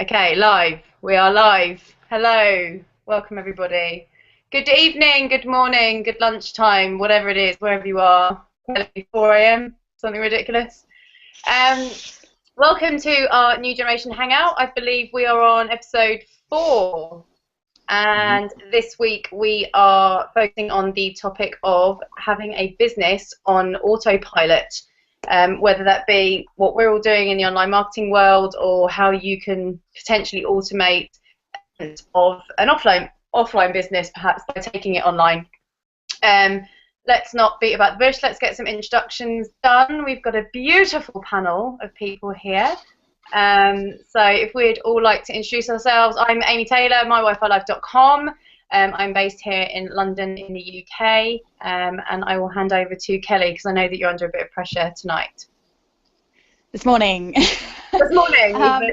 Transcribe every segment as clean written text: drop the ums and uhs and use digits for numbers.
Okay, live. We are live. Hello. Welcome, everybody. Good evening, good morning, good lunchtime, whatever it is, wherever you are. 4 a.m., something ridiculous. Um, Welcome to our New Generation Hangout. I believe we are on episode 4. And this week we are focusing on the topic of having a business on autopilot. Whether that be what we're all doing in the online marketing world or how you can potentially automate of an offline business perhaps by taking it online. Let's not beat about the bush. Let's get some introductions done. We've got a beautiful panel of people here. So if we'd all like to introduce ourselves, I'm Amy Taylor, mywifilife.com. I'm based here in London in the UK, and I will hand over to Kelly because I know that you're under a bit of pressure tonight. This morning. This morning. I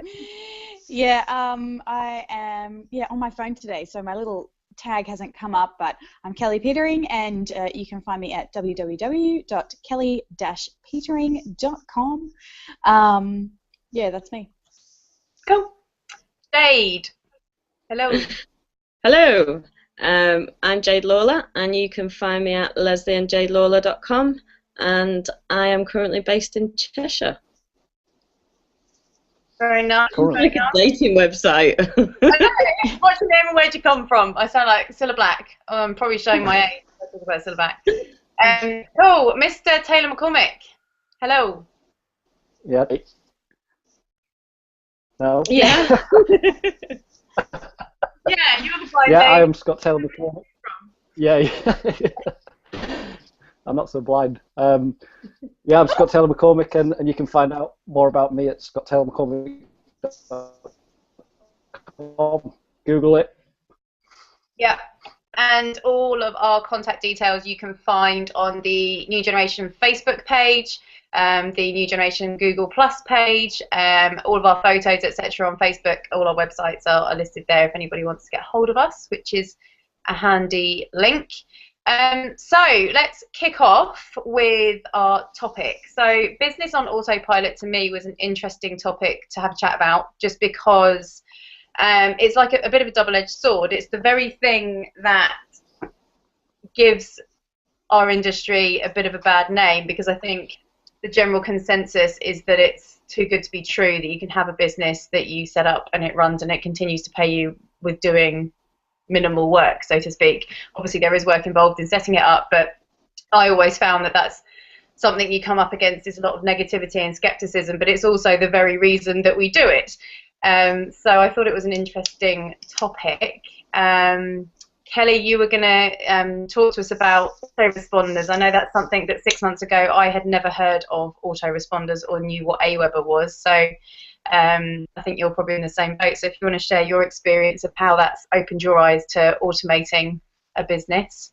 am on my phone today, so my little tag hasn't come up, but I'm Kelly Petering, and you can find me at www.kelly-petering.com. That's me. Cool. Jade. Hello. Hello, I'm Jade Lawler, and you can find me at leslieandjadelawler.com, and I am currently based in Cheshire. Very nice. Like a dating website. I know. What's your name and where'd you come from? I sound like Cilla Black. I'm probably showing my age. I talk about Cilla Black. Cool, Mr. Taylor-McCormik. Hello. Yeah. No. Yeah. Yeah, you're the blind. Yeah, I am Scott Taylor-McCormik. Yeah. I'm not so blind. I'm Scott Taylor-McCormik, and you can find out more about me at scottaylormccormik.com. Google it. Yeah, and all of our contact details you can find on the New Generation Facebook page, the New Generation Google Plus page, all of our photos, etc. on Facebook. All our websites are listed there if anybody wants to get hold of us, which is a handy link. So let's kick off with our topic. So business on autopilot to me was an interesting topic to have a chat about, just because it's like a bit of a double-edged sword. It's the very thing that gives our industry a bit of a bad name, because I think the general consensus is that it's too good to be true, that you can have a business that you set up and it runs and it continues to pay you with doing minimal work, so to speak. Obviously there is work involved in setting it up, but I always found that that's something you come up against is a lot of negativity and skepticism, but it's also the very reason that we do it. So I thought it was an interesting topic. Kelly, you were going to talk to us about autoresponders. I know that's something that 6 months ago I had never heard of autoresponders or knew what Aweber was. So I think you're probably in the same boat. So if you want to share your experience of how that's opened your eyes to automating a business.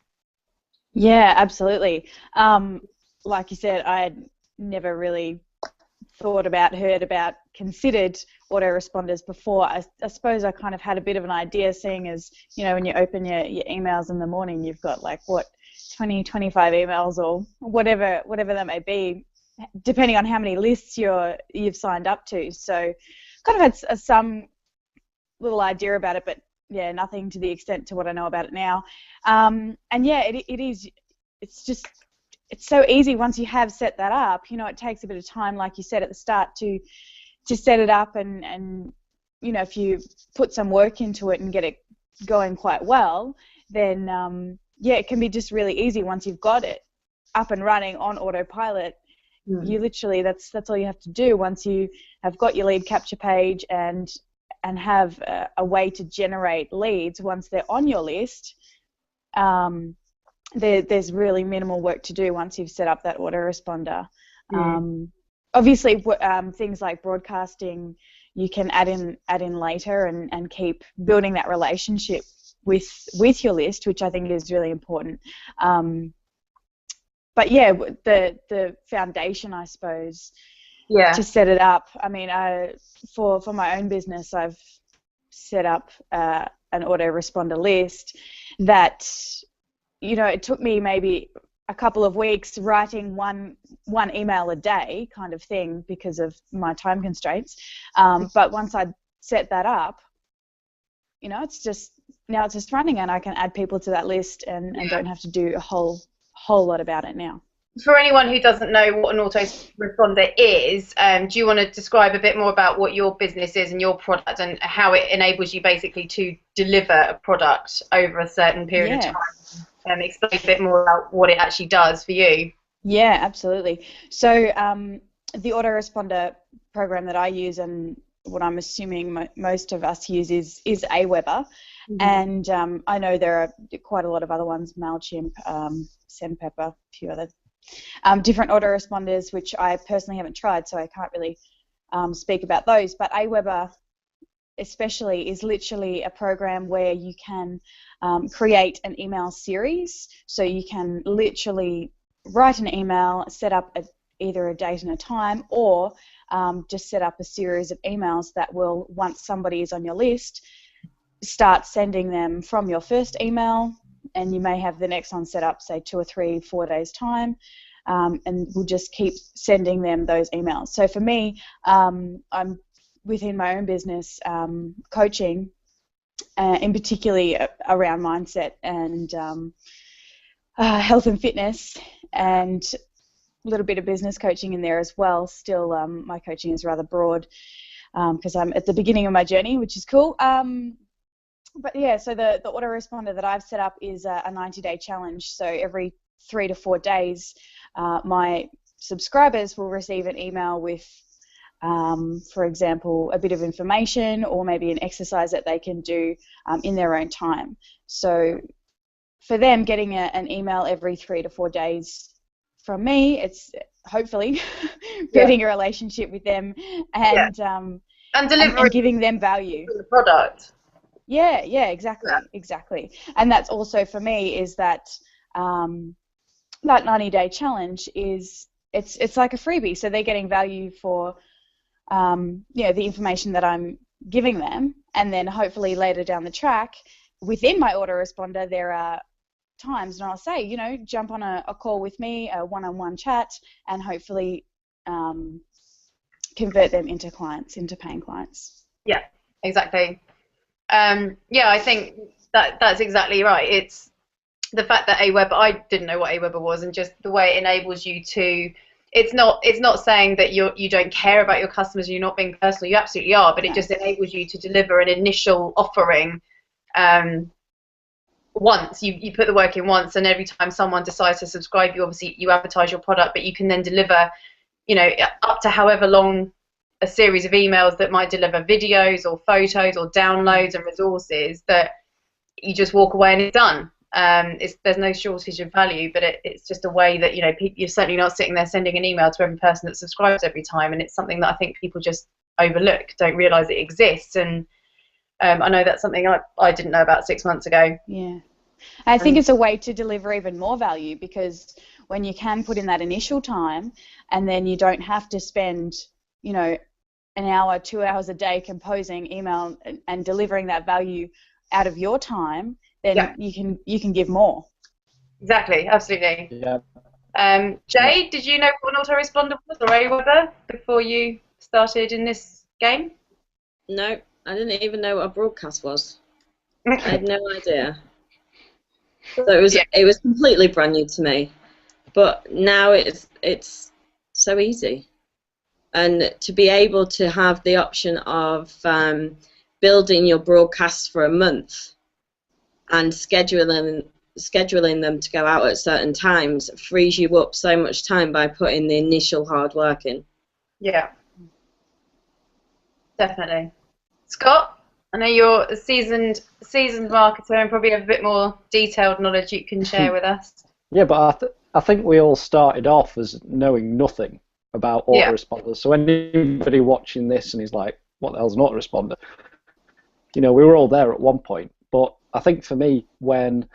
Yeah, absolutely. Like you said, I had never really thought about, heard about, considered autoresponders before. I suppose I kind of had a bit of an idea, seeing as, you know, when you open your emails in the morning, you've got like, 20, 25 emails or whatever that may be, depending on how many lists you've signed up to. So kind of had some little idea about it, but yeah, nothing to the extent to what I know about it now. And yeah, it's so easy once you have set that up. You know, it takes a bit of time, like you said at the start, to set it up, and you know, if you put some work into it and get it going quite well, then yeah, it can be just really easy once you've got it up and running on autopilot. You literally, that's all you have to do once you have got your lead capture page and have a way to generate leads. Once they're on your list, there's really minimal work to do once you've set up that autoresponder. Obviously, things like broadcasting, you can add in later and keep building that relationship with your list, which I think is really important. But yeah, the foundation, I suppose, to set it up. I mean, for my own business, I've set up an autoresponder list that, you know, it took me maybe a couple of weeks writing one email a day kind of thing because of my time constraints. But once I'd set that up, it's just running, and I can add people to that list and don't have to do a whole lot about it now. For anyone who doesn't know what an autoresponder is, do you want to describe a bit more about what your business is and your product and how it enables you basically to deliver a product over a certain period of time? And explain a bit more about what it actually does for you. Yeah, absolutely. So the autoresponder program that I use, and what I'm assuming most of us use, is Aweber. And I know there are quite a lot of other ones, MailChimp, SendPepper, a few other different autoresponders, which I personally haven't tried, so I can't really speak about those. But Aweber especially is literally a program where you can create an email series. So you can literally write an email, set up either a date and a time, or just set up a series of emails that will, once somebody is on your list, start sending them from your first email, and you may have the next one set up, say 2 or 3, 4 days time, and we'll just keep sending them those emails. So for me, I'm within my own business coaching, in particularly around mindset and health and fitness, and a little bit of business coaching in there as well. Still, my coaching is rather broad because I'm at the beginning of my journey, which is cool. But yeah, so the autoresponder that I've set up is a 90-day challenge. So every 3 to 4 days, my subscribers will receive an email with, for example, a bit of information or maybe an exercise that they can do in their own time. So for them, getting an email every 3 to 4 days from me, it's hopefully building a relationship with them and delivering and giving them value. The product. Yeah, exactly. And that's also for me is that that 90-day challenge is it's like a freebie. So they're getting value for the information that I'm giving them, and then hopefully later down the track, within my autoresponder, there are times when I'll say, jump on a call with me, a one-on-one chat, and hopefully convert them into paying clients. Yeah, exactly. I think that's exactly right. It's the fact that Aweber, I didn't know what Aweber was, and just the way it enables you to. It's not saying that you don't care about your customers, you're not being personal. You absolutely are, but it just enables you to deliver an initial offering. Once you put the work in once, and every time someone decides to subscribe, you advertise your product, but you can then deliver, up to however long a series of emails that might deliver videos or photos or downloads and resources that you just walk away and it's done. There's no shortage of value, but it's just a way that you're certainly not sitting there sending an email to every person that subscribes every time, and it's something that I think people just overlook, don't realise it exists. And I know that's something I didn't know about 6 months ago. Yeah, I think it's a way to deliver even more value, because when you can put in that initial time, and then you don't have to spend an hour, 2 hours a day composing email and delivering that value out of your time, then you can give more. Exactly, absolutely. Yeah. Jade, did you know what an autoresponder was, or Aweber, before you started in this game? No, I didn't even know what a broadcast was. I had no idea. So it was completely brand new to me. But now it's so easy. And to be able to have the option of building your broadcasts for a month and scheduling them to go out at certain times frees you up so much time by putting the initial hard work in. Yeah, definitely. Scott, I know you're a seasoned marketer and probably have a bit more detailed knowledge you can share with us. Yeah, but I think we all started off as knowing nothing about autoresponders. So anybody watching this and is like, what the hell's an autoresponder? We were all there at one point. But I think for me, when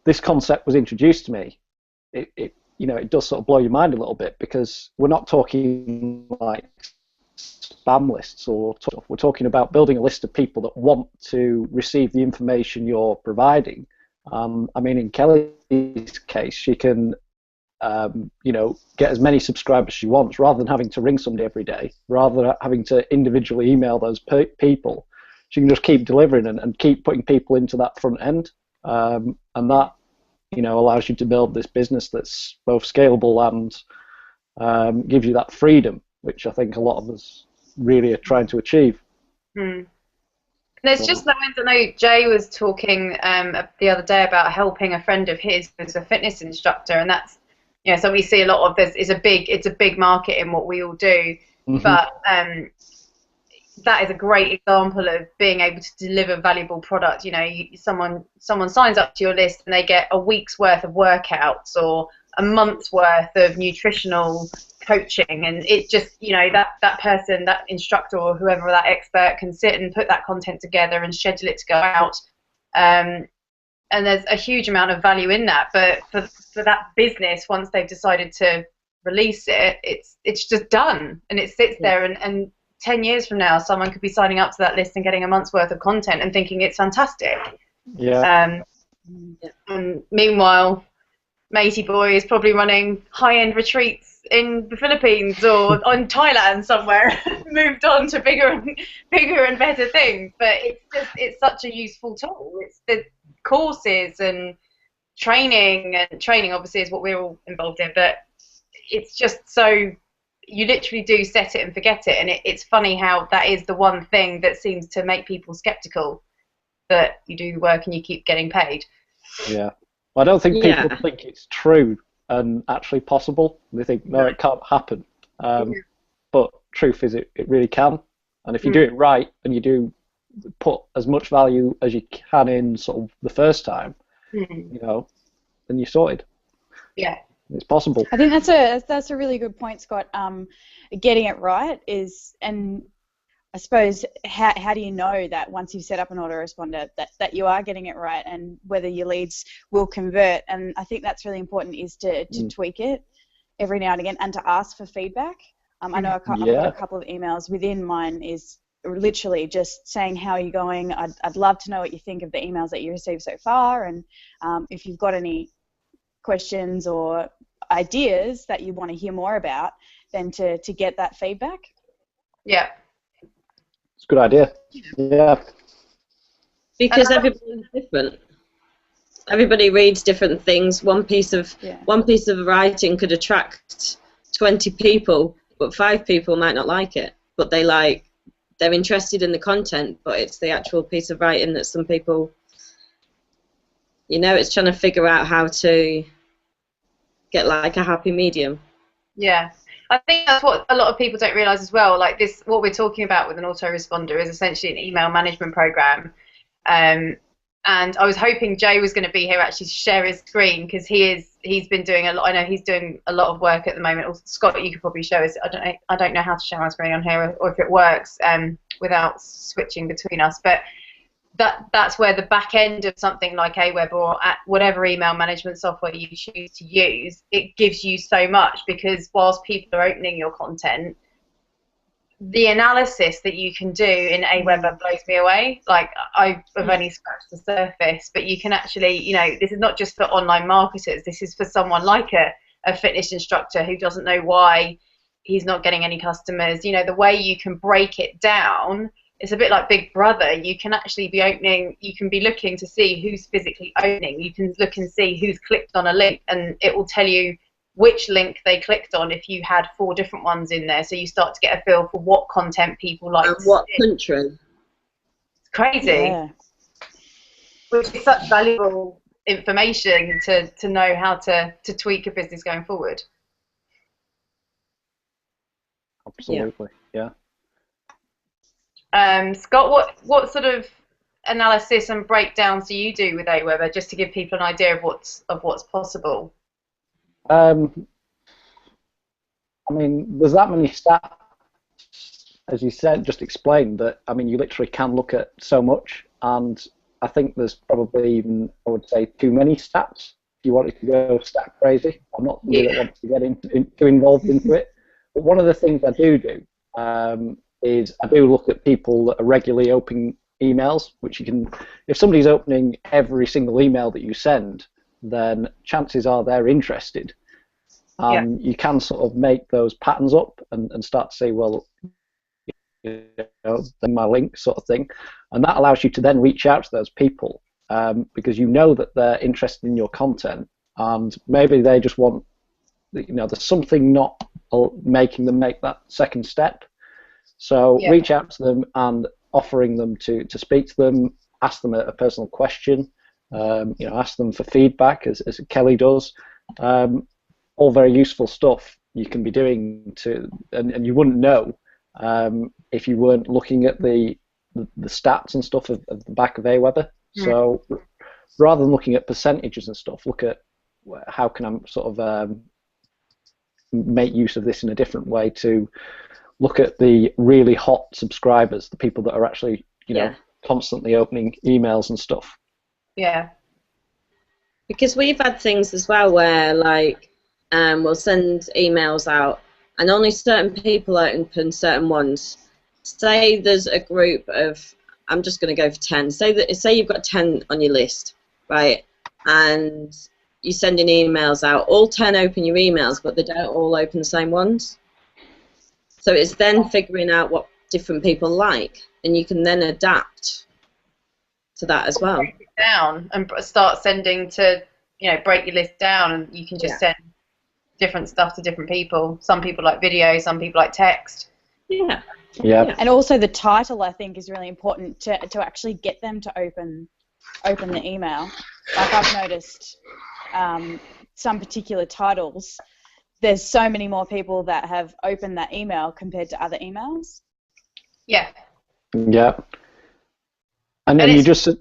this concept was introduced to me, it does sort of blow your mind a little bit, because we're not talking like spam lists we're talking about building a list of people that want to receive the information you're providing. In Kelly's case, she can you know, get as many subscribers as she wants, rather than having to ring somebody every day, rather than having to individually email those people. She can just keep delivering and keep putting people into that front end, and that, you know, allows you to build this business that's both scalable and gives you that freedom, which I think a lot of us really are trying to achieve. There's just moments. I know Jay was talking the other day about helping a friend of his who's a fitness instructor, and that's, you know, so we see a lot of this. It's a big market in what we all do, but that is a great example of being able to deliver valuable product. You know, someone signs up to your list and they get a week's worth of workouts or a month's worth of nutritional coaching, and it just, you know, that person, that instructor or whoever, that expert, can sit and put that content together and schedule it to go out, and there's a huge amount of value in that. But for that business, once they've decided to release it, it's just done, and it sits there, and 10 years from now someone could be signing up to that list and getting a month's worth of content and thinking it's fantastic. And meanwhile, Matey Boy is probably running high-end retreats in the Philippines or on Thailand somewhere, moved on to bigger and better things. But it's such a useful tool. It's the courses and training obviously is what we're all involved in, but it's just so, you literally do set it and forget it, and it's funny how that is the one thing that seems to make people skeptical, that you do the work and you keep getting paid. Yeah. I don't think people think it's true and actually possible. They think, no, it can't happen. But truth is, it really can. And if you do it right and you do put as much value as you can in sort of the first time, you know, then you're sorted. Yeah. It's possible. I think that's a really good point, Scott. Getting it right is, and I suppose, how do you know that once you've set up an autoresponder that you are getting it right, and whether your leads will convert? And I think that's really important, is to tweak it every now and again and to ask for feedback. I know I've got a couple of emails within mine is literally just saying, how are you going? I'd love to know what you think of the emails that you received so far, and if you've got any questions or ideas that you want to hear more about, then to get that feedback. Yeah. It's a good idea. Yeah. Because everybody's different. Everybody reads different things. One piece of writing could attract 20 people, but 5 people might not like it. But they're interested in the content, but it's the actual piece of writing that some people, you know, it's trying to figure out how to get like a happy medium. Yeah. I think that's what a lot of people don't realise as well. Like this, what we're talking about with an autoresponder is essentially an email management program. And I was hoping Jay was going to be here actually to share his screen, because he's been doing a lot. I know he's doing a lot of work at the moment. Or Scott, you could probably show us. I don't know how to share my screen on here, or if it works without switching between us. But that's where the back end of something like Aweber or whatever email management software you choose to use, it gives you so much, because whilst people are opening your content, the analysis that you can do in Aweber blows me away. Like, I've only scratched the surface, but you can actually, you know, this is not just for online marketers, this is for someone like a fitness instructor who doesn't know why he's not getting any customers. You know, the way you can break it down, it's a bit like Big Brother. You can actually be opening, you can be looking to see who's physically opening. You can look and see who's clicked on a link, and it will tell you which link they clicked on if you had 4 different ones in there. So you start to get a feel for what content people like. And what country. It's crazy. Yeah. Which is such valuable information to know how to tweak a business going forward. Absolutely, yeah. Scott, what sort of analysis and breakdowns do you do with Aweber, just to give people an idea of what's possible? I mean, there's that many stats, as you said, just explained, that, I mean, you literally can look at so much, and I think there's probably even, I would say, too many stats if you wanted to go stat crazy. I'm not somebody that wants to get too involved into it, but one of the things I do is I do look at people that are regularly opening emails, which you can, if somebody's opening every single email that you send, then chances are they're interested. and you can sort of make those patterns up and start to say, well, my link sort of thing, and that allows you to then reach out to those people because you know that they're interested in your content, and maybe they just want, there's something not making them make that second step. So reach out to them and offering them to speak to them, ask them a personal question, ask them for feedback as Kelly does. All very useful stuff you can be doing and you wouldn't know if you weren't looking at the stats and stuff of the back of Aweber. So rather than looking at percentages and stuff, look at how can I sort of make use of this in a different way to look at the really hot subscribers, the people that are actually constantly opening emails and stuff. Yeah. Because we've had things as well where we'll send emails out and only certain people open certain ones. Say there's a group of, I'm just going to go for 10. Say you've got 10 on your list, right? And you're sending emails out. All 10 open your emails, but they don't all open the same ones. So it's then figuring out what different people like, and you can then adapt to that as well. Break it down and start sending to, break your list down, and you can just send different stuff to different people. Some people like video, some people like text. Yeah. And also the title, I think, is really important to actually get them to open the email. Like I've noticed some particular titles, there's so many more people that have opened that email compared to other emails. Yeah. Yeah. And then you just... I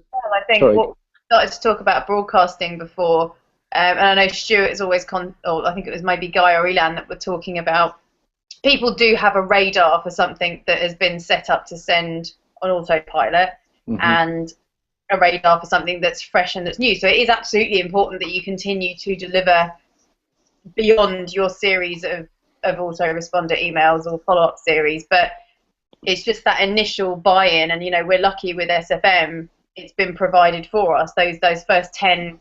think what we started to talk about broadcasting before, and I know Stuart is always, or I think it was maybe Guy or Elan that were talking about, people do have a radar for something that has been set up to send on autopilot, and a radar for something that's fresh and that's new. So it is absolutely important that you continue to deliver beyond your series of autoresponder emails or follow-up series, but it's just that initial buy-in, and we're lucky with SFM, it's been provided for us. Those first 10,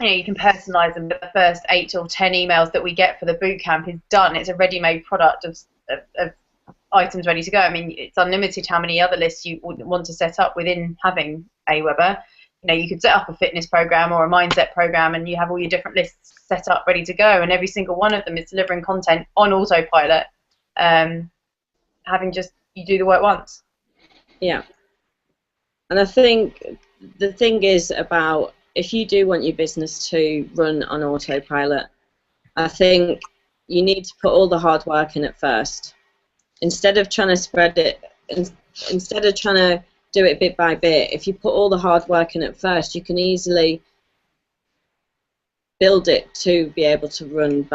you can personalize them, but the first 8 or 10 emails that we get for the boot camp is done. It's a ready-made product of items ready to go. I mean, it's unlimited how many other lists you would want to set up within having Aweber. You could set up a fitness program or a mindset program, and you have all your different lists set up ready to go, and every single one of them is delivering content on autopilot, having just you do the work once. Yeah. And I think the thing is about, if you do want your business to run on autopilot, I think you need to put all the hard work in at first. Instead of trying to spread it, instead of trying to do it bit by bit, if you put all the hard work in at first, you can easily build it to be able to run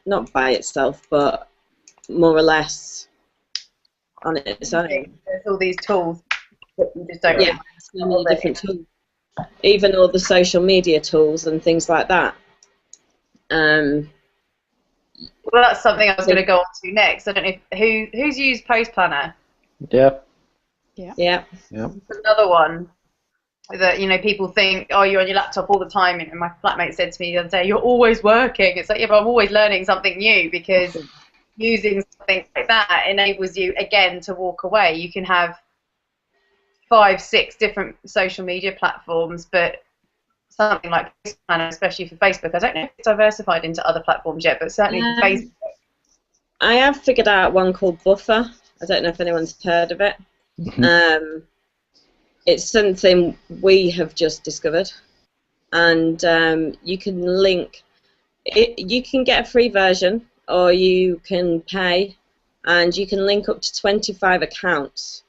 not by itself, but more or less on its own. There's all these tools that you just don't so many different tools. Even all the social media tools and things like that. Well, that's something I was going to go on to next. I don't know who's used Post Planner. Yeah. Another one that people think, oh, you're on your laptop all the time. And my flatmate said to me the other day, you're always working. It's like, yeah, but I'm always learning something new, because using something like that enables you again to walk away. You can have 5, 6 different social media platforms, but something like Post Planner, especially for Facebook, I don't know if it's diversified into other platforms yet, but certainly for Facebook. I have figured out one called Buffer. I don't know if anyone's heard of it. It's something we have just discovered, and you can link it. You can get a free version, or you can pay, and you can link up to 25 accounts.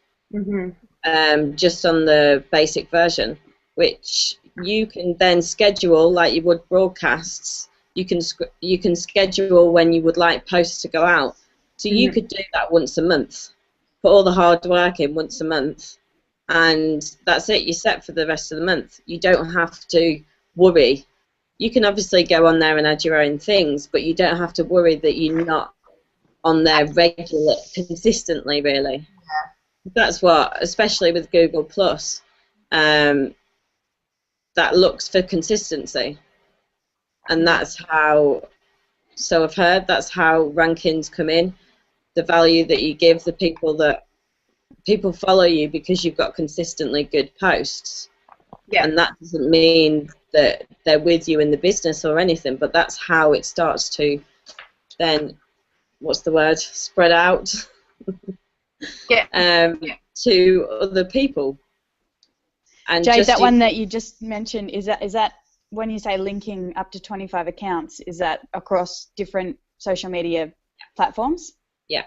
Just on the basic version, which you can then schedule like you would broadcasts. You can schedule when you would like posts to go out. So you could do that once a month, put all the hard work in once a month, and that's it. You're set for the rest of the month. You don't have to worry. You can obviously go on there and add your own things, but you don't have to worry that you're not on there consistently, really. That's what, especially with Google Plus, that looks for consistency, and that's how so I've heard that's how rankings come in. The value that you give the people follow you because you've got consistently good posts. Yeah. And that doesn't mean that they're with you in the business or anything, but that's how it starts to then, what's the word, spread out to other people. And Jade, that one that you just mentioned, is that when you say linking up to 25 accounts, is that across different social media platforms? Yeah.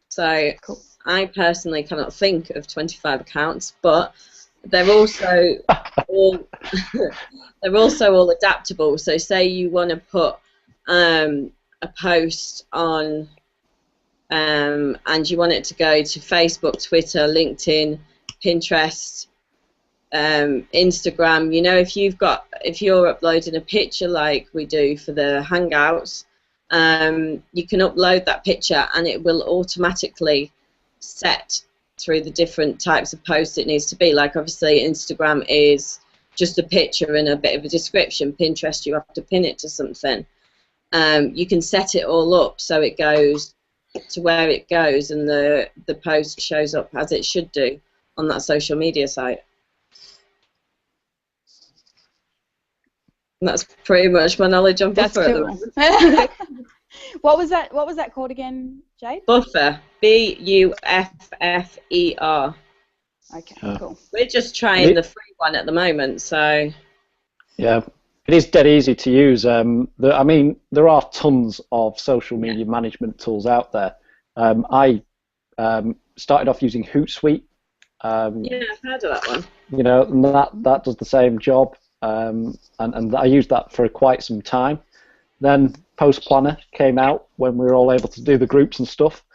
So cool. I personally cannot think of 25 accounts, but they're also all adaptable. So say you want to put a post on and you want it to go to Facebook, Twitter, LinkedIn, Pinterest, Instagram. You know, if you're uploading a picture like we do for the Hangouts, you can upload that picture and it will automatically set through the different types of posts it needs to be. Like obviously Instagram is just a picture and a bit of a description. Pinterest, you have to pin it to something. You can set it all up so it goes to where it goes and the post shows up as it should do on that social media site. And that's pretty much my knowledge on Buffer. That's cool. What was that called again, Jade? Buffer. Buffer. Okay, cool. We're just trying the free one at the moment, so. Yeah, it is dead easy to use. I mean, there are tons of social media management tools out there. I started off using Hootsuite. Yeah, I've heard of that one. You know, and that does the same job, and I used that for quite some time. Then Post Planner came out when we were all able to do the groups and stuff,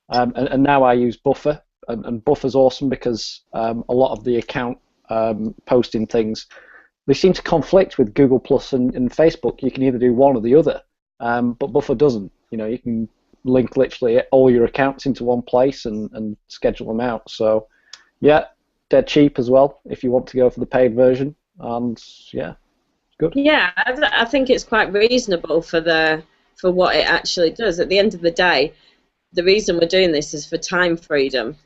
and now I use Buffer, and Buffer's awesome because a lot of the account posting things, they seem to conflict with Google Plus and Facebook. You can either do one or the other, but Buffer doesn't. You know, you can link literally all your accounts into one place and schedule them out. So, yeah, dead cheap as well if you want to go for the paid version, and yeah. Good. Yeah, I think it's quite reasonable for what it actually does. At the end of the day, the reason we're doing this is for time freedom.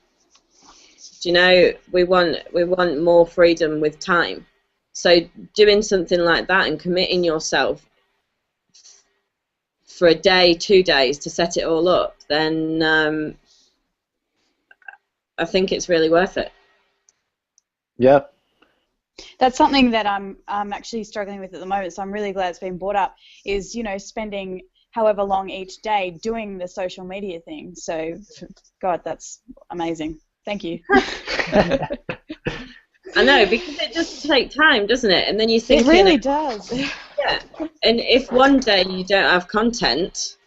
Do you know, we want more freedom with time. So doing something like that and committing yourself for a day, 2 days to set it all up, then I think it's really worth it. Yeah. That's something that I'm actually struggling with at the moment, so I'm really glad it's been brought up, is, you know, spending however long each day doing the social media thing. So, God, that's amazing. Thank you. I know, because it does take time, doesn't it? And then you think... It really does. Yeah. And if one day you don't have content,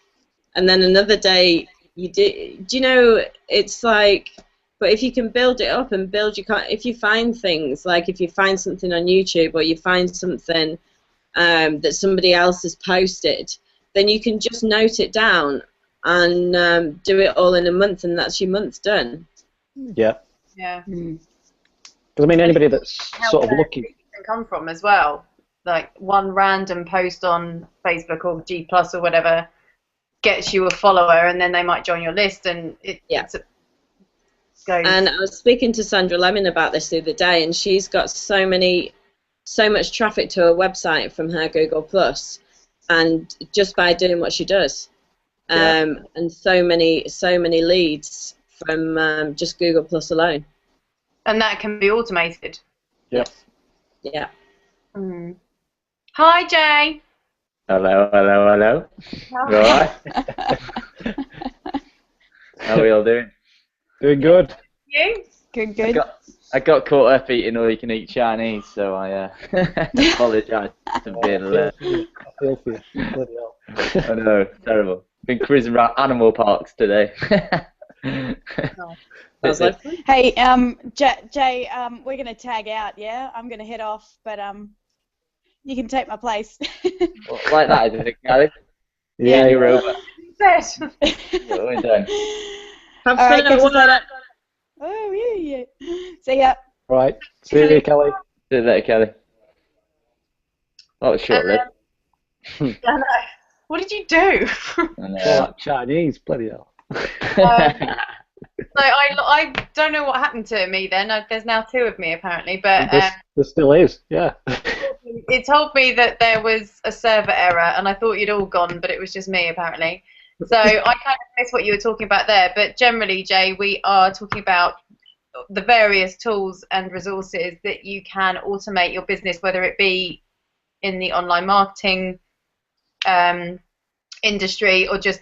and then another day you do you know, it's like... But if you can build it up and if you find things, like if you find something on YouTube or you find something that somebody else has posted, then you can just note it down and do it all in a month, and that's your month done. Yeah. Yeah. Because I mean, anybody that's sort of looking can come from as well. Like one random post on Facebook or G Plus or whatever gets you a follower, and then they might join your list, and it's And I was speaking to Sandra Lemon about this the other day, and she's got so much traffic to her website from her Google Plus, and just by doing what she does, and so many leads from just Google Plus alone. And that can be automated. Yep. Yeah. Mm. Hi, Jay. Hello. All right. How are we all doing? doing good. You? Good. I got caught up eating all you can eat Chinese, so I apologise for being late. I feel for you. Bloody hell. I know, terrible. Been cruising around animal parks today. Hey, Jay, we're gonna tag out, yeah? I'm gonna head off, but you can take my place. Like that, is it, Gary? Yeah, you're over. Have We're done. All right, catch you later. Oh yeah. See ya. Right. See you, Kelly. See you later, Kelly. Oh, it's short-lived. I know. What did you do? And, Well, like Chinese, bloody hell. So I don't know what happened to me then. There's now 2 of me apparently, but There still is, yeah. it told me that there was a server error, and I thought you'd all gone, but it was just me apparently. So I kind of missed what you were talking about there, but generally, Jay, we are talking about the various tools and resources that you can automate your business, whether it be in the online marketing industry or just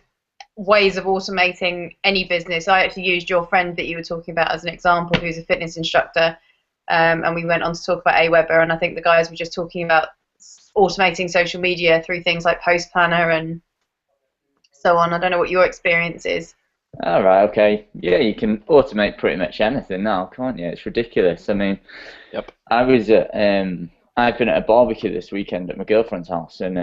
ways of automating any business. I actually used your friend that you were talking about as an example, who's a fitness instructor, and we went on to talk about Aweber, and I think the guys were just talking about automating social media through things like Post Planner and so on. I don't know what your experience is. All right, okay. Yeah, you can automate pretty much anything now, can't you? It's ridiculous. I mean, Yep. I've been at a barbecue this weekend at my girlfriend's house, and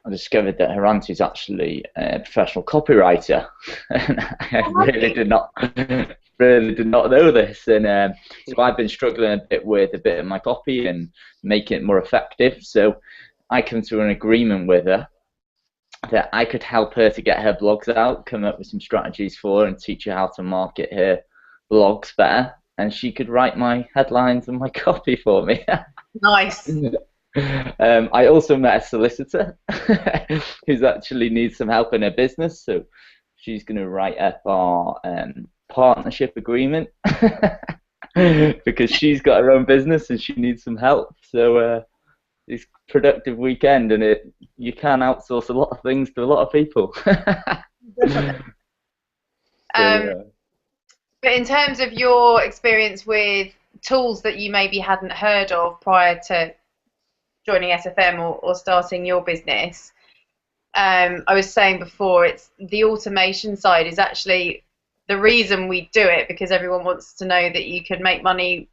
I discovered that her auntie's actually a professional copywriter, and I really did not know this. And so I've been struggling a bit with a bit of my copy and making it more effective. So I come to an agreement with her that I could help her to get her blogs out, come up with some strategies for her, and teach her how to market her blogs better. And she could write my headlines and my copy for me. Nice. I also met a solicitor who actually needs some help in her business, so she's going to write up our partnership agreement because she's got her own business and she needs some help. So it's a productive weekend, and you can outsource a lot of things to a lot of people. But in terms of your experience with tools that you maybe hadn't heard of prior to joining SFM or starting your business, I was saying before, it's the automation side is actually the reason we do it, because everyone wants to know that you can make money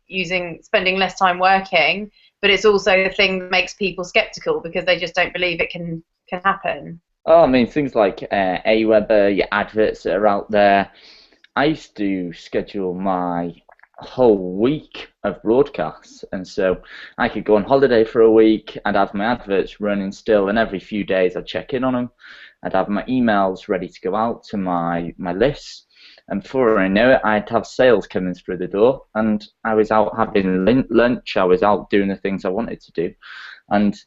spending less time working, but it's also the thing that makes people skeptical because they just don't believe it can happen. Oh, I mean, things like Aweber, your adverts that are out there. I used to schedule my whole week of broadcasts, and so I could go on holiday for a week and have my adverts running still, and every few days I'd check in on them. I'd have my emails ready to go out to my lists, and before I know it, I'd have sales coming through the door, and I was out having lunch, I was out doing the things I wanted to do. And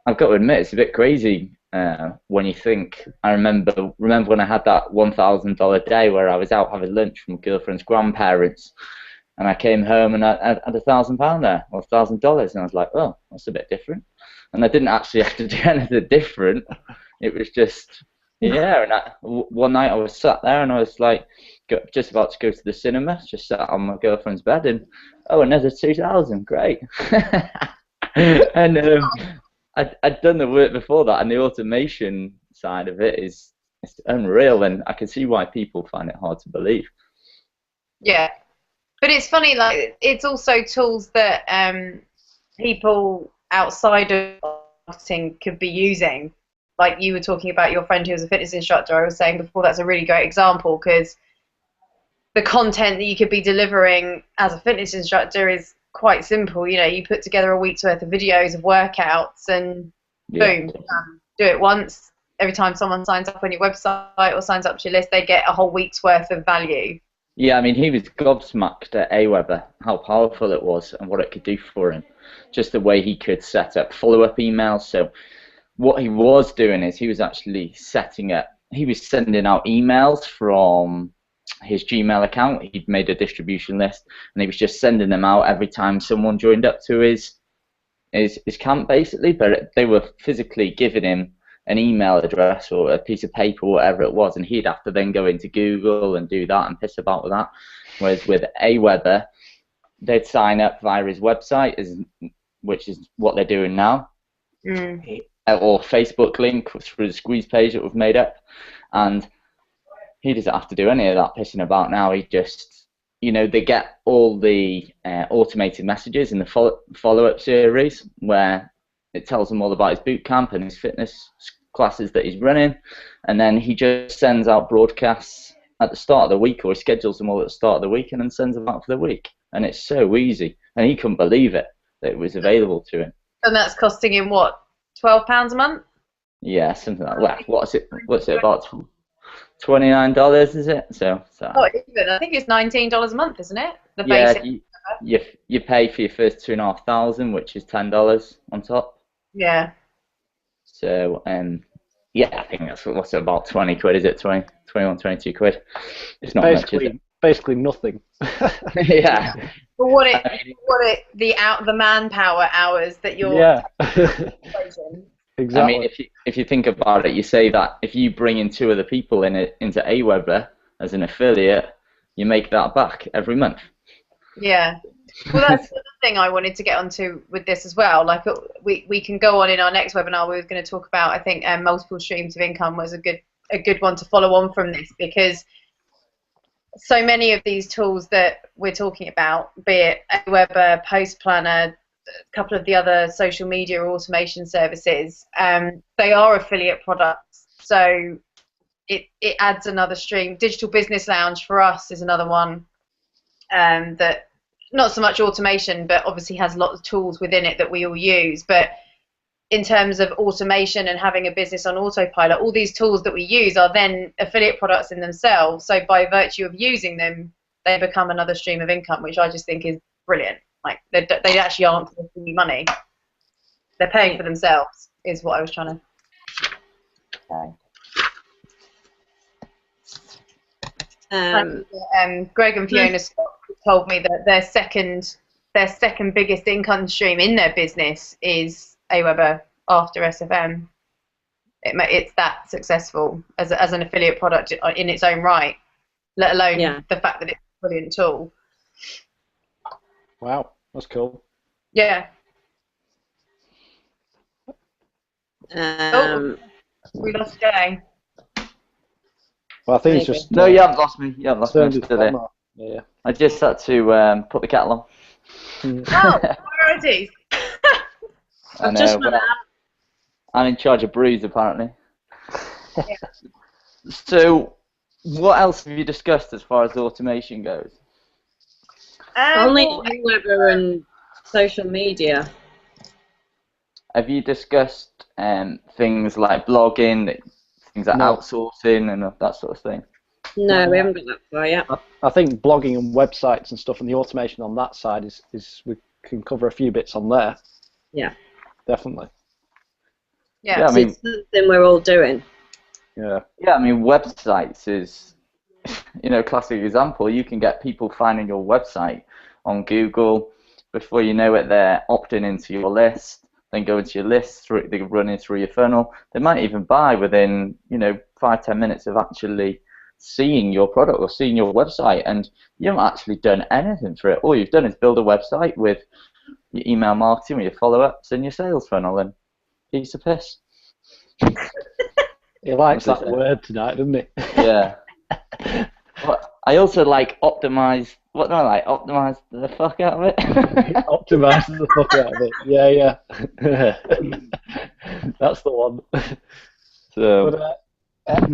I've got to admit, it's a bit crazy when you think. I remember when I had that $1,000 day where I was out having lunch with my girlfriend's grandparents, and I came home and I had $1,000 there, or $1,000, and I was like, oh, that's a bit different. And I didn't actually have to do anything different. It was just, yeah. And one night I was sat there and I was like, just about to go to the cinema, just sat on my girlfriend's bed, and oh, another 2,000, great. And I'd done the work before that, and the automation side of it is unreal, and I can see why people find it hard to believe. Yeah, but it's funny, like, it's also tools that people outside of marketing could be using. Like you were talking about your friend who was a fitness instructor, I was saying before, that's a really great example, because the content that you could be delivering as a fitness instructor is quite simple. You know, you put together a week's worth of videos of workouts and boom, do it once. Every time someone signs up on your website or signs up to your list, they get a whole week's worth of value. Yeah, I mean, he was gobsmacked at Aweber, how powerful it was and what it could do for him. Just the way he could set up follow-up emails. So what he was doing is he was actually sending out emails from his Gmail account. He'd made a distribution list, and he was just sending them out every time someone joined up to his camp, basically. But they were physically giving him an email address or a piece of paper, whatever it was, and he'd have to then go into Google and do that and piss about with that. Whereas with Aweber, they'd sign up via his website, which is what they're doing now, or Facebook link through the squeeze page that we've made up, and he doesn't have to do any of that pissing about now. He just, they get all the automated messages in the follow-up series where it tells them all about his boot camp and his fitness classes that he's running, and then he just sends out broadcasts at the start of the week, or he schedules them all at the start of the week and then sends them out for the week. And it's so easy, and he couldn't believe it that it was available to him. And that's costing him what, £12 a month? Yeah, something like that. Well, what's it about? $29, is it? So Not even. I think it's $19 a month, isn't it? The yeah, basic. you pay for your first 2,500, which is $10 on top. Yeah. So yeah, I think that's what's it, about 20 quid, is it? 20, 21, 22 quid. It's not much, is it? Basically nothing. Yeah. But the manpower hours that you're Yeah. Exactly. I mean, if you think about it, you say that if you bring in 2 other people into Aweber as an affiliate, you make that back every month. Yeah. Well, that's the other thing I wanted to get onto with this as well. Like, we can go on in our next webinar. We were going to talk about, I think, multiple streams of income was a good one to follow on from this, because so many of these tools that we're talking about, be it Aweber, Post Planner, a couple of the other social media or automation services, they are affiliate products. So it adds another stream. Digital Business Lounge for us is another one that not so much automation, but obviously has lots of tools within it that we all use. But in terms of automation and having a business on autopilot, all these tools that we use are then affiliate products in themselves. So by virtue of using them, they become another stream of income, which I just think is brilliant. Like, they actually aren't costing you money. They're paying for themselves, is what I was trying to say. Greg and Fiona Scott told me that their second biggest income stream in their business is Aweber after SFM. It's that successful as an affiliate product in its own right, let alone the fact that it's a brilliant tool. Wow, that's cool. Yeah. We lost Jay. Well, I think it's just... No, you haven't lost me. You haven't lost me. I'm still there. Yeah. I just had to put the kettle on. Oh, priorities. I know, but I'm in charge of brews, apparently. Yeah. So, what else have you discussed as far as automation goes? Only Aweber and social media. Have you discussed things like blogging, things like outsourcing and that sort of thing? No, we haven't got that far yet. I think blogging and websites and stuff and the automation on that side is we can cover a few bits on there. Yeah. Definitely. Yeah, I mean, it's something we're all doing. Yeah. Yeah, I mean, websites is, classic example. You can get people finding your website on Google. Before you know it, they're opting into your list. Then go into your list, they're running through your funnel. They might even buy within, 5-10 minutes of actually seeing your product or seeing your website, and you haven't actually done anything for it. All you've done is build a website with your email marketing, with your follow-ups, and your sales funnel, and piece of piss. He likes that word tonight, doesn't he? Yeah. But I also like optimize. What do I like? Optimize the fuck out of it. Optimize the fuck out of it. Yeah. That's the one. So. But,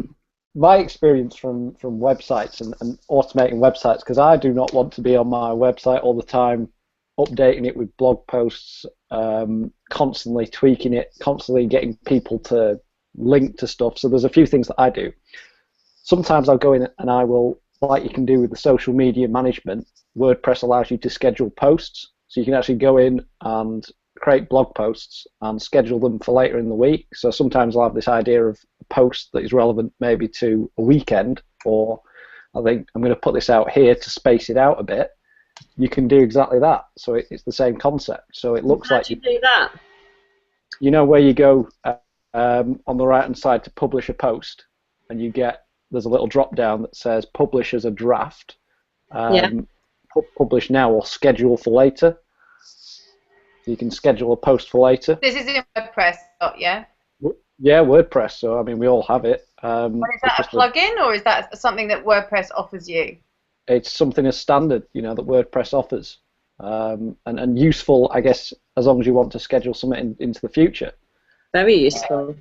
my experience from websites and automating websites, because I do not want to be on my website all the time, updating it with blog posts, constantly tweaking it, constantly getting people to link to stuff. So there's a few things that I do. Sometimes I'll go in and I will, like you can do with the social media management, WordPress allows you to schedule posts. So you can actually go in and create blog posts and schedule them for later in the week. So sometimes I'll have this idea of a post that is relevant maybe to a weekend, or I think I'm going to put this out here to space it out a bit. You can do exactly that. So it's the same concept. So it looks like you do that. Where you go on the right hand side to publish a post, and there's a little drop down that says publish as a draft, publish now or schedule for later. So you can schedule a post for later. This is in WordPress, yeah? Yeah, WordPress. So, I mean, we all have it. Is that a plugin, or is that something that WordPress offers you? It's something as standard, that WordPress offers. And useful, I guess, as long as you want to schedule something into the future. Very useful.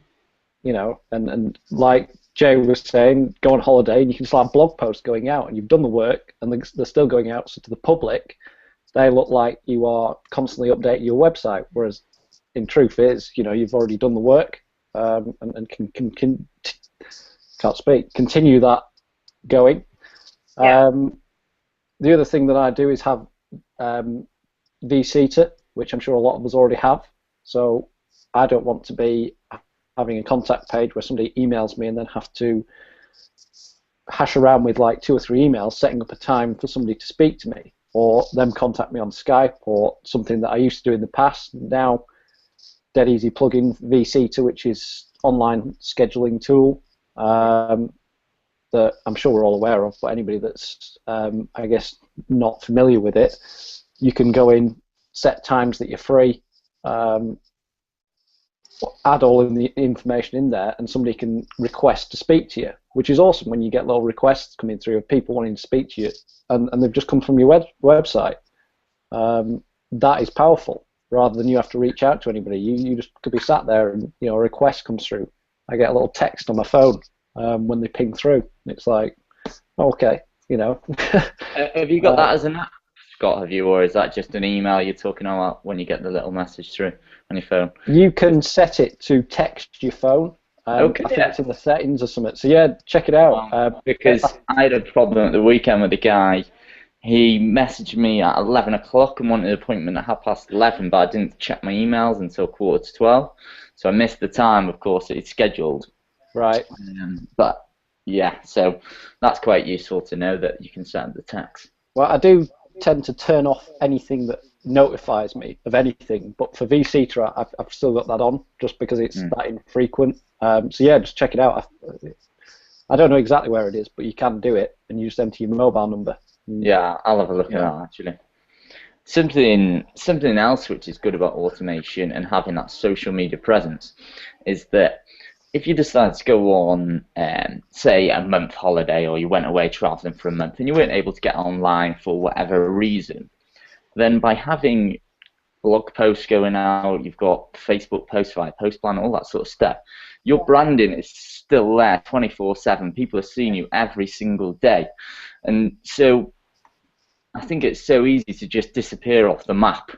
And like Jay was saying, go on holiday and you can still have blog posts going out, and you've done the work and they're still going out to the public. They look like you are constantly updating your website, whereas in truth is, you've already done the work. and can't speak, continue that going. Yeah. The other thing that I do is have VCeater, which I'm sure a lot of us already have. So I don't want to be having a contact page where somebody emails me and then have to hash around with like 2 or 3 emails setting up a time for somebody to speak to me, or them contact me on Skype, or something that I used to do in the past. Now, dead easy plug in VCeater, which is online scheduling tool that I'm sure we're all aware of, but anybody that's I guess not familiar with it, you can go in, set times that you're free, add all of the information in there, and somebody can request to speak to you, which is awesome when you get little requests coming through of people wanting to speak to you, and they've just come from your website. That is powerful, rather than you have to reach out to anybody. You just could be sat there and a request comes through. I get a little text on my phone when they ping through, and it's like, okay, Have you got that as an app, Scott, have you, or is that just an email you're talking about when you get the little message through on your phone? You can set it to text your phone. Okay. I think it's in the settings or something. So yeah, check it out. Because I had a problem at the weekend with a guy. He messaged me at 11 o'clock and wanted an appointment at 11:30, but I didn't check my emails until 11:45. So I missed the time, of course, that it's scheduled. Right. But yeah, so that's quite useful to know that you can set the text. Well, I do tend to turn off anything that notifies me of anything, but for VCeater, I've still got that on just because it's that infrequent. So yeah, just check it out. I don't know exactly where it is, but you can do it, and you just enter your mobile number. Yeah, I'll have a look at that actually. Something else which is good about automation and having that social media presence is that if you decide to go on, say, a month holiday, or you went away traveling for a month and you weren't able to get online for whatever reason, then by having blog posts going out, you've got Facebook posts, via Postplan, all that sort of stuff, your branding is still there 24/7. People are seeing you every single day. And so I think it's so easy to just disappear off the map.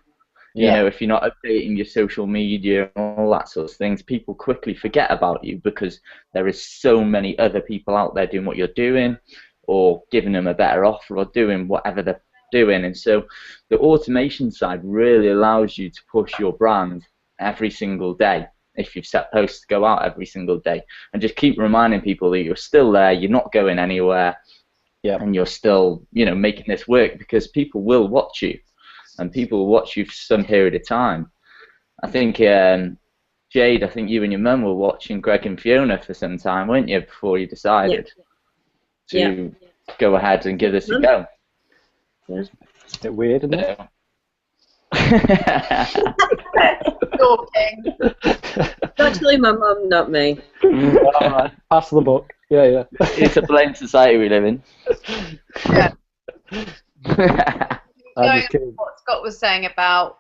Yeah. If you're not updating your social media and all that sort of things, people quickly forget about you because there is so many other people out there doing what you're doing, or giving them a better offer, or doing whatever they're doing. And so the automation side really allows you to push your brand every single day if you've set posts to go out every single day, and just keep reminding people that you're still there, you're not going anywhere, and you're still making this work, because people will watch you. And people will watch you for some period of time. I think, Jade, I think you and your mum were watching Greg and Fiona for some time, weren't you, before you decided to go ahead and give this a go? Yeah. It's a bit weird, isn't it? It's actually my mum, not me. All right. Pass the book. Yeah. It's a blame society we live in. Yeah. I'm just kidding. What Scott was saying about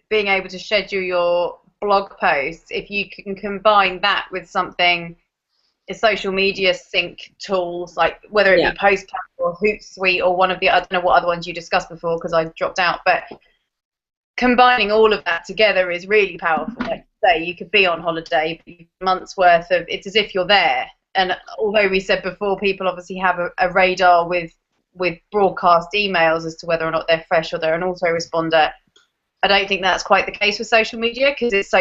being able to schedule your blog posts, if you can combine that with something, a social media sync tools, like whether it be Postplan or Hootsuite or one of the, I don't know what other ones you discussed before because I dropped out, but combining all of that together is really powerful. Like say, you could be on holiday, months worth of, it's as if you're there. And although we said before, people obviously have a radar with broadcast emails as to whether or not they're fresh or they're an autoresponder, I don't think that's quite the case with social media, because it's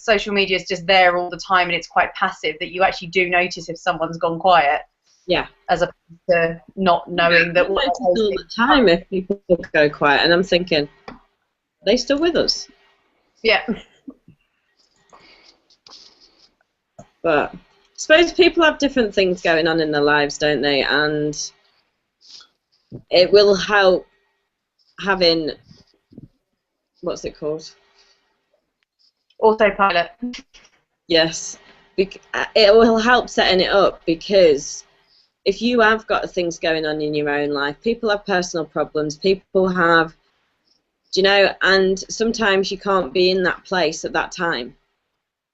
social media is just there all the time and it's quite passive, that you actually do notice if someone's gone quiet. Yeah. As opposed to not knowing that. I notice all the time if people go quiet, and I'm thinking, are they still with us? Yeah. But I suppose people have different things going on in their lives, don't they? And it will help having, what's it called? Autopilot. Yes. It will help setting it up, because if you have got things going on in your own life, people have personal problems, people have, and sometimes you can't be in that place at that time.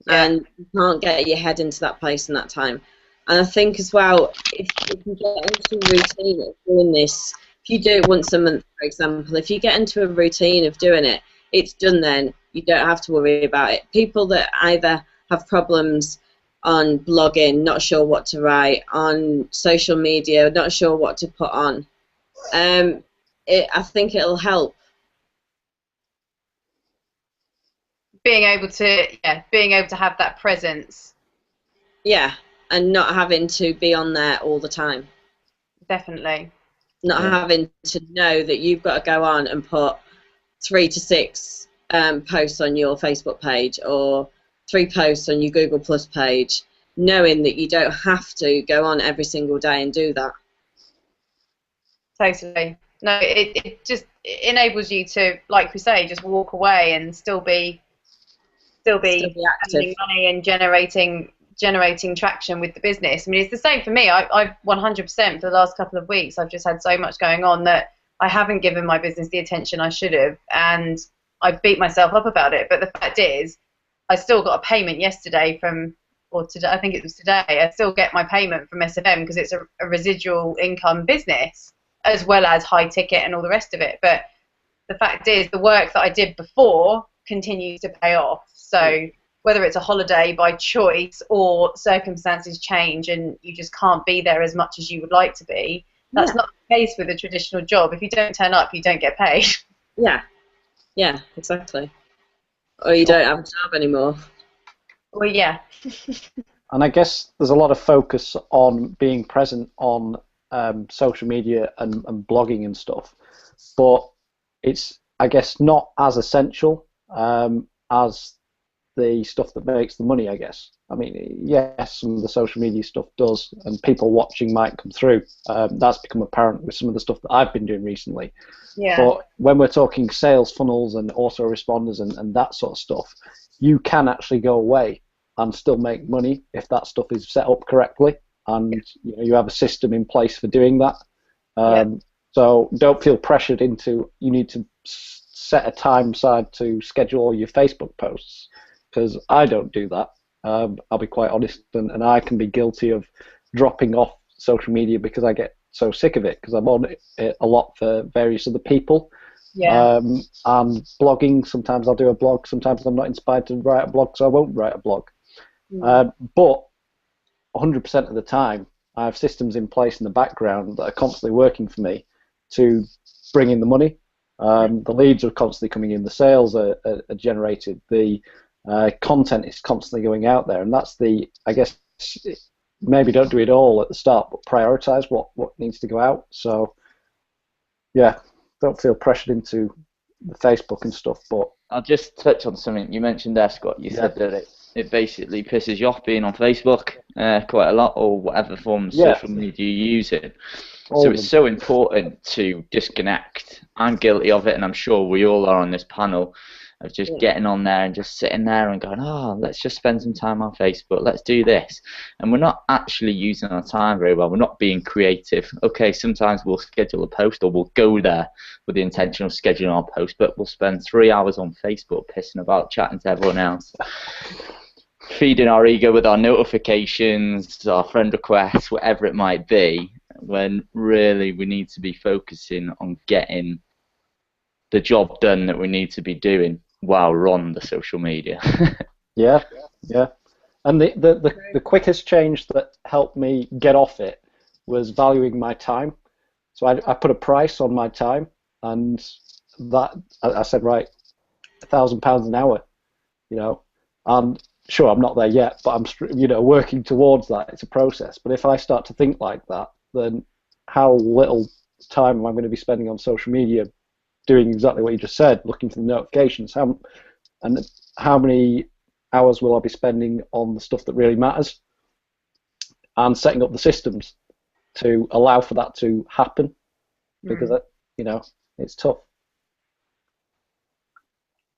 And you can't get your head into that place in that time. And I think as well, if you can get into a routine of doing this, if you do it once a month, for example, if you get into a routine of doing it, it's done then. You don't have to worry about it. People that either have problems on blogging, not sure what to write, on social media, not sure what to put on. I think it'll help. Being able to have that presence. Yeah, and not having to be on there all the time. Definitely. Not having to know that you've got to go on and put 3 to 6 posts on your Facebook page or 3 posts on your Google Plus page, knowing that you don't have to go on every single day and do that. Totally. No, it just enables you to, like we say, just walk away and still be active, earning money and generating traction with the business. I mean, it's the same for me. I've 100% for the last couple of weeks, I've just had so much going on that I haven't given my business the attention I should have, and I beat myself up about it. But the fact is, I still got a payment yesterday or today, I think it was today, I still get my payment from SFM because it's a residual income business, as well as high ticket and all the rest of it. But the fact is, the work that I did before continues to pay off. So whether it's a holiday by choice or circumstances change and you just can't be there as much as you would like to be, that's not the case with a traditional job. If you don't turn up, you don't get paid. Yeah, exactly. Or you don't have a job anymore. Well, yeah. And I guess there's a lot of focus on being present on social media and blogging and stuff, but it's, I guess, not as essential as the stuff that makes the money, I guess. I mean, yes, some of the social media stuff does, and people watching might come through. That's become apparent with some of the stuff that I've been doing recently. Yeah. But when we're talking sales funnels and autoresponders and that sort of stuff, you can actually go away and still make money if that stuff is set up correctly, and you have a system in place for doing that. So don't feel pressured into you need to set a time aside to schedule all your Facebook posts, because I don't do that. I'll be quite honest, and I can be guilty of dropping off social media because I get so sick of it, because I'm on it a lot for various other people. And blogging, sometimes I'll do a blog, sometimes I'm not inspired to write a blog, so I won't write a blog. But 100% of the time, I have systems in place in the background that are constantly working for me to bring in the money. The leads are constantly coming in, the sales are generated, the content is constantly going out there, and that's the, I guess, maybe don't do it all at the start, but prioritize what needs to go out. So yeah, don't feel pressured into the Facebook and stuff. But I'll just touch on something you mentioned there, Scott. You said that it basically pisses you off being on Facebook quite a lot, or whatever form of social media you use it. So it's so important to disconnect. I'm guilty of it, and I'm sure we all are on this panel, of just getting on there and just sitting there and going, oh, let's just spend some time on Facebook, let's do this. And we're not actually using our time very well. We're not being creative. Okay, sometimes we'll schedule a post, or we'll go there with the intention of scheduling our post, but we'll spend 3 hours on Facebook pissing about, chatting to everyone else, feeding our ego with our notifications, our friend requests, whatever it might be, when really we need to be focusing on getting the job done that we need to be doing while we're on the social media. yeah. And the quickest change that helped me get off it was valuing my time. So I put a price on my time, and that I said, right, £1,000 an hour, and sure, I'm not there yet, but I'm working towards that. It's a process. But if I start to think like that, then how little time am I going to be spending on social media doing exactly what you just said, looking for the notifications? How many hours will I be spending on the stuff that really matters, and setting up the systems to allow for that to happen? Because it's tough.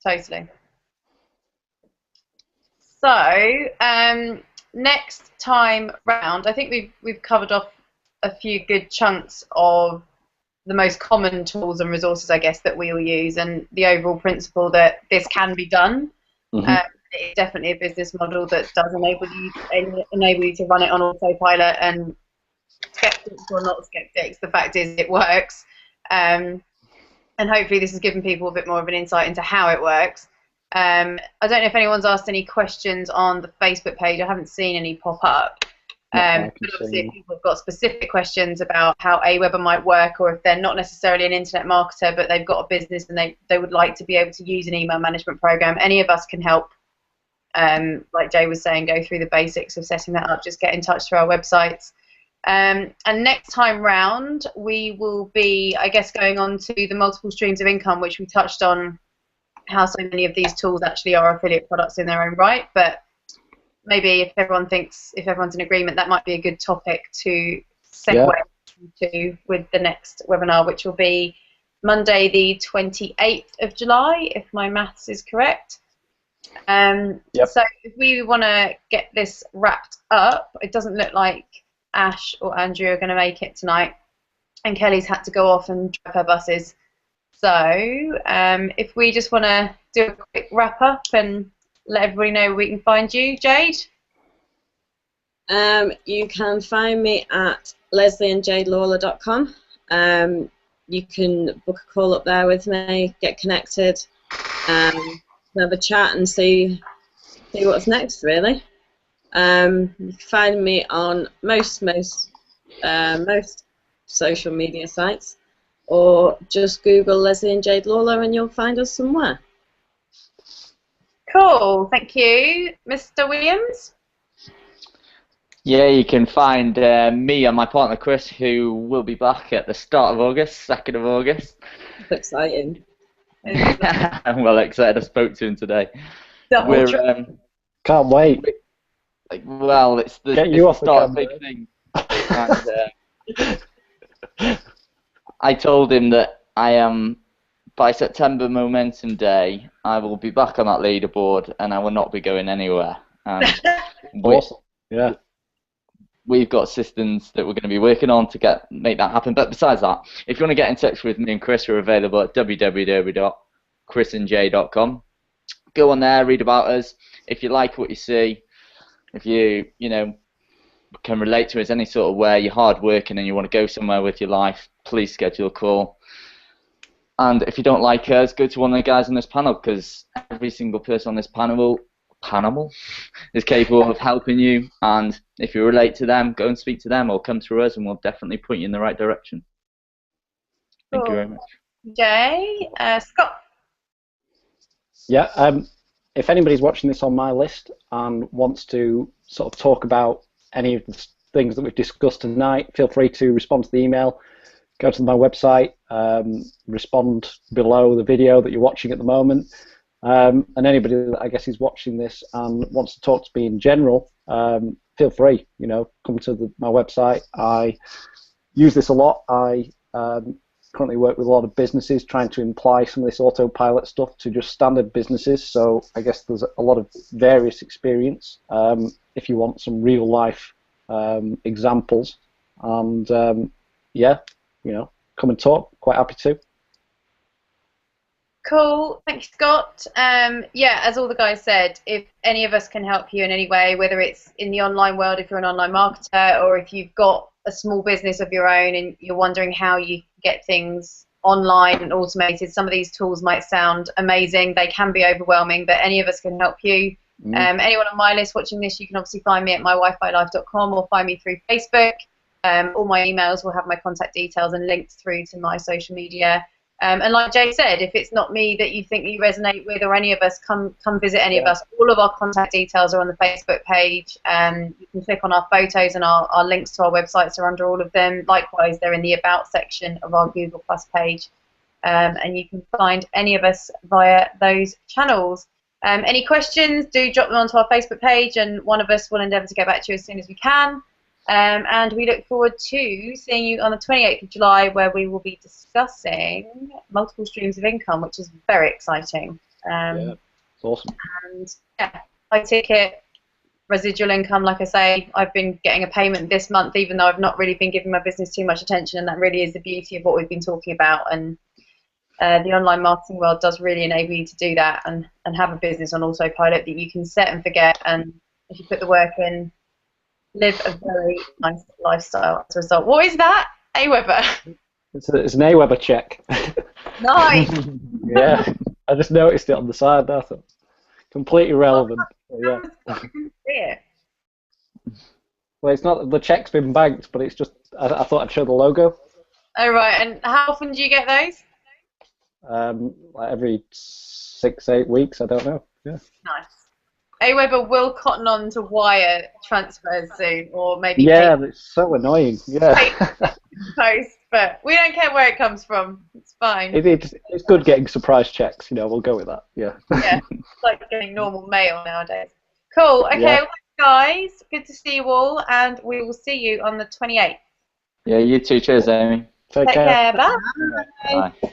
Totally. So next time round, I think we've covered off a few good chunks of the most common tools and resources, I guess, that we all use, and the overall principle that this can be done. It's definitely a business model that does enable you to run it on autopilot, and skeptics or not skeptics, the fact is it works. And hopefully this has given people a bit more of an insight into how it works. I don't know if anyone's asked any questions on the Facebook page. I haven't seen any pop up. But obviously, if people have got specific questions about how Aweber might work, or if they're not necessarily an internet marketer, but they've got a business and they would like to be able to use an email management program, any of us can help. Like Jay was saying, go through the basics of setting that up. Just get in touch through our websites. And next time round, we will be, I guess, going on to the multiple streams of income, which we touched on, how so many of these tools actually are affiliate products in their own right. But maybe if everyone's in agreement, that might be a good topic to segue to with the next webinar, which will be Monday the 28th of July, if my maths is correct. So if we want to get this wrapped up, it doesn't look like Ash or Andrew are going to make it tonight, and Kelly's had to go off and drive her buses. So if we just want to do a quick wrap up and let everybody know where we can find you, Jade. You can find me at leslieandjadelawler.com. You can book a call up there with me, get connected, have a chat and see what's next, really. You can find me on most social media sites, or just Google Leslie and Jade Lawler and you'll find us somewhere. Cool, thank you. Mr. Williams? Yeah, you can find me and my partner Chris, who will be back at the start of August, 2nd of August. That's exciting. I'm well excited. I spoke to him today. Can't wait. Well, it's the start of a big thing. And, I told him that by September Momentum Day, I will be back on that leaderboard and I will not be going anywhere. And awesome. Yeah. We've got systems that we're going to be working on to make that happen. But besides that, if you want to get in touch with me and Chris, we're available at www.chrisandj.com. Go on there, read about us. If you like what you see, if you can relate to us any sort of way, you're hard working and you want to go somewhere with your life, please schedule a call. And if you don't like us, go to one of the guys on this panel, because every single person on this panel is capable of helping you, and if you relate to them, go and speak to them or come through us and we'll definitely point you in the right direction. Thank you very much. Jay, Scott? Yeah, if anybody's watching this on my list and wants to sort of talk about any of the things that we've discussed tonight, feel free to respond to the email. Go to my website, respond below the video that you're watching at the moment. And anybody that I guess is watching this and wants to talk to me in general, feel free. Come to my website. I use this a lot. I currently work with a lot of businesses trying to imply some of this autopilot stuff to just standard businesses. So I guess there's a lot of various experience if you want some real life examples. And come and talk. Quite happy to. Cool, thank you, Scott. As all the guys said, if any of us can help you in any way, whether it's in the online world, if you're an online marketer, or if you've got a small business of your own and you're wondering how you get things online and automated, some of these tools might sound amazing. They can be overwhelming, but any of us can help you. Anyone on my list watching this, you can obviously find me at mywifilife.com or find me through Facebook. All my emails will have my contact details and links through to my social media. And like Jay said, if it's not me that you think you resonate with, or any of us, come visit any of us. All of our contact details are on the Facebook page. You can click on our photos, and our links to our websites are under all of them. Likewise, they're in the About section of our Google Plus page. And you can find any of us via those channels. Any questions, do drop them onto our Facebook page, and one of us will endeavour to get back to you as soon as we can. And we look forward to seeing you on the 28th of July, where we will be discussing multiple streams of income, which is very exciting. It's awesome. And high ticket, residual income, like I say, I've been getting a payment this month, even though I've not really been giving my business too much attention, and that really is the beauty of what we've been talking about. And the online marketing world does really enable you to do that and have a business on autopilot that you can set and forget, and if you put the work in, live a very nice lifestyle as a result. What is that? Aweber. It's an Aweber check. Nice. Yeah, I just noticed it on the side. I thought, Completely irrelevant. Yeah. Yeah. Well, it's not the check's been banked, but it's just I thought I'd show the logo. Oh right, and how often do you get those? Like every 6-8 weeks, I don't know. Yeah. Nice. Aweber will cotton on to wire transfers soon, or maybe Yeah, it's so annoying. Yeah. post, but we don't care where it comes from. It's fine. It's good getting surprise checks. We'll go with that. Yeah. Yeah, it's like getting normal mail nowadays. Cool. Okay, Yeah. well, guys, good to see you all, and we will see you on the 28th. Yeah, you too. Cheers, Amy. Take care. Bye. Bye.